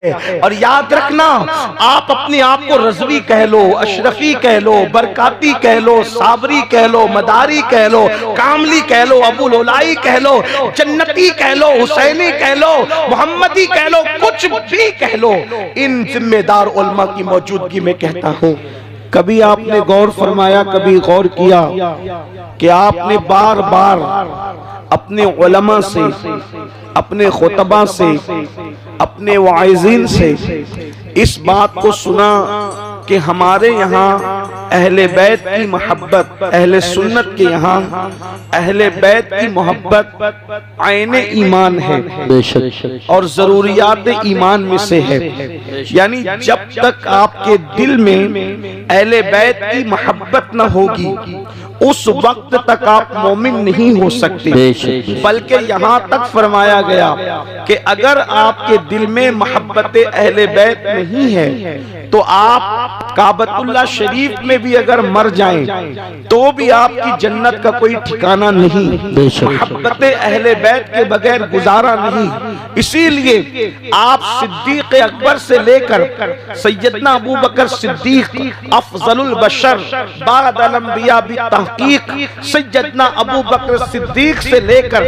और याद रखना, आप अपने आप को रज़वी कह लो, अशरफी कह लो, बरकाती कह लो, साबरी कह लो, मदारी कह लो, कामली कह लो, अबुल उलाई कह लो, जन्नती कह लो, हुसैनी कह लो, मोहम्मदी कह लो, कुछ भी कह लो, इन जिम्मेदार उलमा की मौजूदगी में कहता हूँ, कभी आपने गौर फरमाया, कभी गौर किया कि आपने बार बार अपने उलमा से, अपने खुतबा से, अपने वाइज़ीन से इस बात को सुना कि हमारे यहाँ अहले बैत की मोहब्बत, अहले सुन्नत के यहाँ अहले बैत की मोहब्बत आईने ईमान है और ज़रूरियात ईमान में से है। यानी जब तक आपके दिल में अहले बैत की मोहब्बत न होगी उस वक्त तक आप मोमिन नहीं हो सकते। बल्कि यहाँ तक फरमाया गया कि अगर आपके दिल में मोहब्बत अहले बैत नहीं है तो आप काबतुल्लाह शरीफ में भी अगर मर जाएं तो भी आपकी जन्नत का कोई ठिकाना नहीं। मोहब्बत अहले बैत के बगैर गुजारा नहीं। इसीलिए आप सिद्दीक अकबर से लेकर सैयदना अबू बकर सिद्दीक अफजलुल बशर बादल अंबिया बितहकीक सैयदना अबू बकर सिद्दीक से लेकर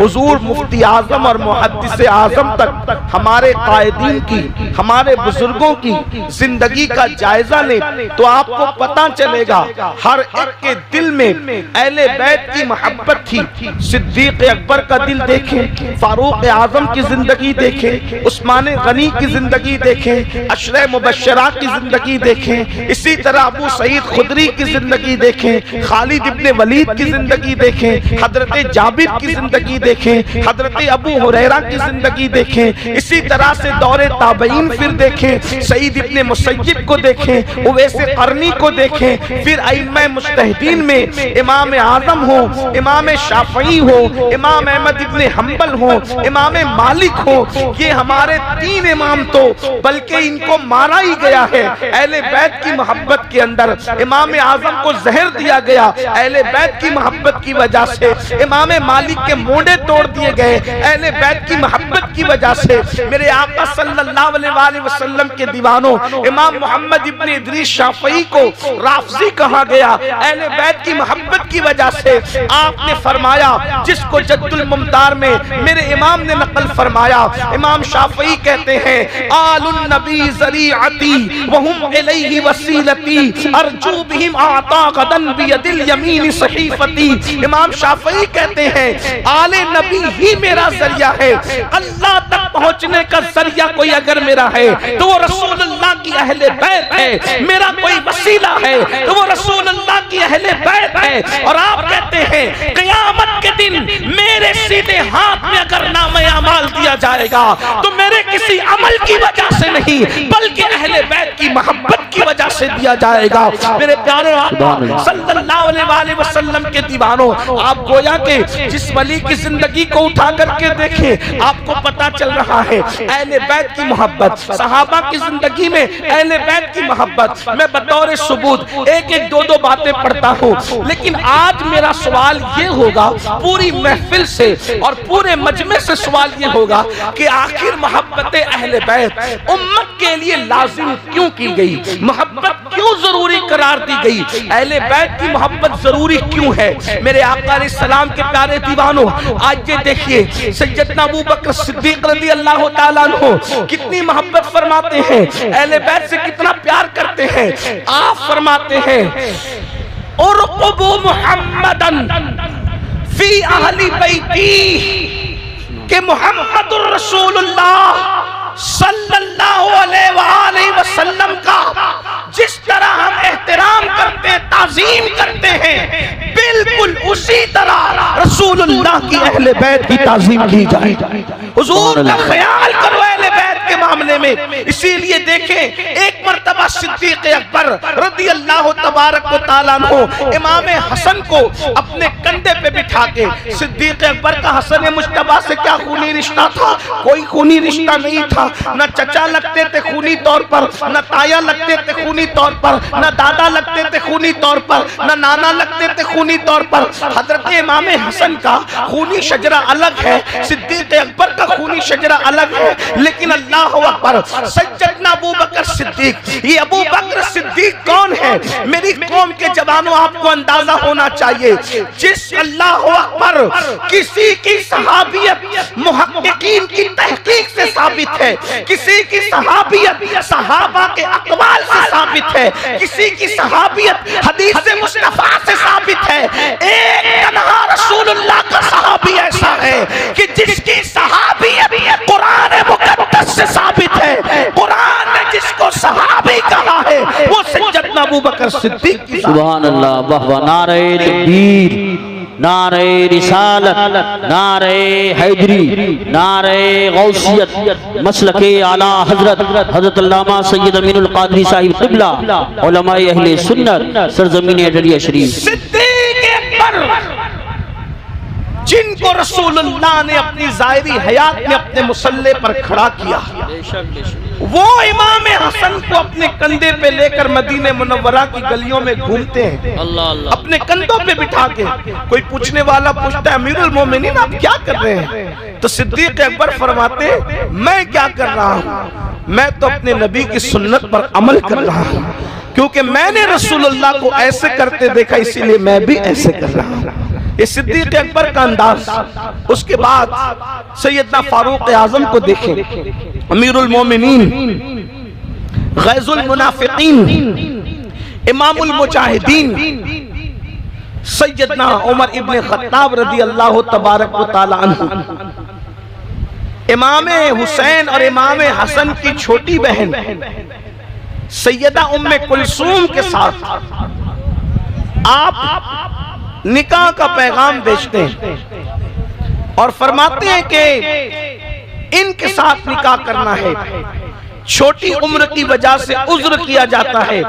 हुजूर मुफ्ती आजम और मुहद्दिस आजम तक हमारे कायदीन की, हमारे बुजुर्गों की जिंदगी का जायजा ले तो आपको पता चलेगा हर एक के दिल में अहले बैत की मोहब्बत थी। सिद्दीक अकबर का दिल देखें, फारूक आजम की जिंदगी देखें, उस्मान गनी की जिंदगी देखें, अशरे मुबश्शरा की जिंदगी देखें, इसी तरह अबू सईद खुदरी की जिंदगी देखें, खालिद इब्ने वलीद की जिंदगी देखें, हजरत जाबिर की जिंदगी देखें, हजरत अबू हुरैरा की जिंदगी देखें, इसी तरह से दौरे ताबईन फिर देखें, सईद इब्ने मुसय्यब को देखें, उवैसे करनी को देखें, फिर अइम्मा मुज्तहिदीन में इमाम आजम हो, इमाम शाफई हो, इमाम अहमद इब्ने हंबल हो, इमाम मालिक हो। ये हमारे तीन इमाम तो बल्कि इनको मारा ही गया है अहले बैत की मोहब्बत के अंदर। इमाम आजम को जहर दिया गया अहले बैत की मोहब्बत की वजह से। इमाम मालिक के मोंडे तोड़ दिए गए अहले बैत की मोहब्बत की वजह से। मेरे आका सल्लल्लाहु अलैहि वसल्लम के दीवानों इमाम मोहम्मद इब्ने इदरीस शाफई को राफजी कहा गया अहले बैत की मोहब्बत की वजह से। आपने फरमाया, जिसको जद्दुल मुमतार में मेरे इमाम ने नकल फरमाया, इमाम शाफई कहते हैं आलुन नबी ज़रीअती व हुम इलैहि वसीलती अर्जू बिहिम आता गदन बियदिल यमीन सहीफती। इमाम शाफई कहते हैं आले नबी ही मेरा जरिया है, अल्लाह तक पहुंचने का जरिया कोई अगर मेरा है तो वो रसूलुल्लाह की अहले बैत है। मेरा कोई वसीला है तो वो रसूलुल्लाह की अहले बैत है। और आप कहते हैं क़यामत के दिन मेरे सीधे हाथ में अगर नामे अमाल दिया जाएगा तो मेरे किसी अमल की वजह से नहीं बल्कि अहले बैत की मोहब्बत की वजह से दिया जाएगा। मेरे प्यारे आका सल्लल्लाहु अलैहि वसल्लम के दीवानों, आप गोया के जिस वली की जिंदगी को उठा करके देखें आपको पता चल रहा है अहले बैत की मोहब्बत, सहाबा की जिंदगी में अहले बैत की मोहब्बत। मैं बतौर सबूत एक एक दो दो बातें पढ़ता हूँ, लेकिन आज मेरा सवाल ये होगा पूरी महफिल से और पूरे मजमे से सवाल ये होगा कि आखिर मोहब्बत अहले बैत उम्मत के लिए लाजिम क्यों की गई, मोहब्बत क्यों जरूरी करार दी गई, अहले बैत की मोहब्बत जरूरी क्यों है। मेरे आका अलैहिस्सलाम के प्यारे दीवानों, आज ये देखिए सैयदना अबू बकर सिद्दीक रज़ी अल्लाह तआला अन्हु कितनी मोहब्बत फरमाते हैं, अहले बैत से कितना प्यार करते हैं। आप फरमाते हैं उरक़ुबू मुहम्मदन फी अहली बैती के मुहम्मदुर रसूलुल्लाह सल्लल्लाहु अलैहि वसल्लम का जिस तरह हम एहतराम करते हैं, ताज़ीम करते हैं, बिल्कुल उसी तरह रसूलुल्लाह की अहले बैत की ताज़ीम की जाए। हुजूर का ख्याल करो अहले बैत के मामले में। इसीलिए देखें एक मर्तबा सिद्दीक अकबर रज़ी अल्लाह तबारक व तआला अन्हु इमाम हसन को अपने कंधे पे बिठा के, सिद्दीक अकबर का हसन मुश्तबा से क्या खूनी रिश्ता था? कोई खूनी रिश्ता नहीं था। न चचा लगते थे खूनी तौर पर, न ताया लगते थे खूनी तौर पर, न दादा लगते थे खूनी तौर पर, न नाना लगते थे खूनी तौर पर। हजरत इमाम हसन का खूनी शजरा अलग है, सिद्दीक अकबर का खूनी शजरा अलग है। लेकिन अल्लाह अकबर, सैयदना अबू बकर सिद्दीक, ये अबू बकर सिद्दीक कौन है? मेरी कौम के जवानों, आपको अंदाजा होना चाहिए, जिस अल्लाह अकबर किसी की सहाबियत मुहक्किकीन की तहकीक से साबित है, किसी की सहाबियत सहाबा के अक़वाल से साबित है, किसी की सहाबियत हदीस मुस्तफा से साबित है। एक तन्हा रसूलुल्लाह का सहाबी ऐसा है कि जिसकी सहाबियत कुरान मुक़द्दस से साबित है। कुरान ने जिसको सहाबी कहा है वो सैयदना अबू बकर सिद्दीक की। सुभान अल्लाह, वाह वाह, नारे तकबीर, नारे रिसालत, नारे हैदरी, नारे गौसियत, मसलके आला हजरत हजरत अल्लामा सैयद अमीनुल कादरी साहिब क़िबला, उलमाए अहले सुन्नत, सरज़मीन डरिया शरीफ। सिद्दीक अकबर जिनको रसूलुल्लाह ने अपनी ज़ाहिरी हयात में अपने मुसल्ले पर खड़ा किया, वो इमाम हसन को अपने कंधे पे लेकर मदीने मुनव्वरा की गलियों में घूमते हैं, अपने कंधों पे बिठा के। कोई पूछने वाला पूछता है, अमीरुल मोमिनीन आप क्या कर रहे हैं? तो सिद्दीक अकबर फरमाते, मैं क्या कर रहा हूँ? मैं तो अपने नबी की सुन्नत पर अमल कर रहा हूँ, क्योंकि मैंने रसूलुल्लाह को ऐसे करते देखा, इसीलिए मैं भी ऐसे कर रहा हूँ। ये सिद्दीक अकबर का अंदाज। उसके बाद सैयदना फारूक आजम को देखें, अमीरुल मोमिनीन, गैजुल मुनाफिकीन, इमामुल मुजाहिदीन, सैयदना उमर इब्ने खत्ताब रज़ी अल्लाह तबारक व तआला अन्हु, इमाम हुसैन और इमाम हसन की छोटी बहन सैयदा उम्मे कुलसूम के साथ आप निकाह का पैगाम भेजते हैं और फरमाते हैं कि इनके साथ निकाह करना है। छोटी उम्र की वजह से उज्र किया जाता है।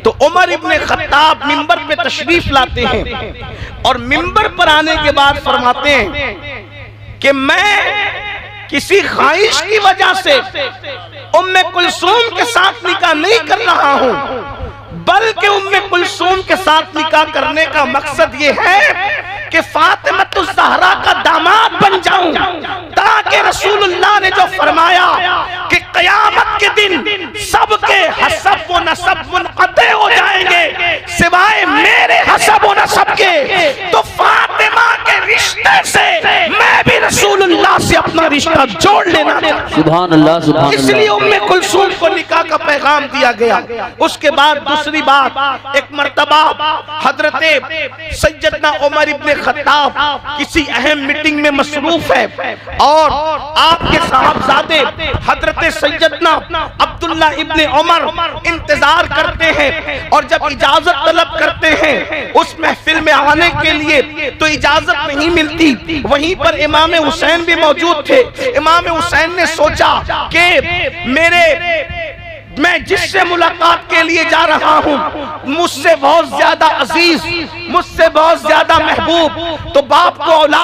तो उमर इब्ने खत्ताब मिंबर पे तशरीफ लाते हैं और मिंबर पर आने के बाद फरमाते हैं कि मैं किसी ख्वाहिश की वजह से उम्मे कुलसूम के साथ निकाह नहीं कर रहा हूं, बल्कि उम्मे कुलसूम के साथ निकाह करने का मकसद ये है कि फातिमा ज़हरा का दामाद बन जाऊं, ताकि रसूलुल्लाह ने जो फरमाया कि क़यामत के दिन सबके हसब व नसब मुनक़ते हो जाएंगे सिवाय मेरे हसब व नसब के, तो फातिमा के रिश्ते से मैं भी रसूलुल्लाह से अपना रिश्ता जोड़ लेना। सुभान अल्लाह, सुभान अल्लाह। इसलिए उम्मे कुलसूम को निकाह का पैगाम दिया गया। उसके बाद दूसरी बात, एक मर्तबा हजरत सैयदना उमर इब्ने खत्ताब किसी अहम मीटिंग में मसरूफ है और आपके साहबजादे हजरत सैयदना अब्दुल्ला इब्ने उमर इंतजार करते हैं और जब इजाजत तलब करते हैं उस महफिल में आने के लिए तो इजाजत नहीं मिलती। वहीं पर इमाम हुसैन भी मौजूद थे। इमाम हुसैन ने सोचा कि मैं जिससे मुलाकात के लिए जा रहा हूँ मुझसे बहुत ज्यादा अजीज, मुझसे बहुत ज्यादा महबूब, तो बाप को औलाद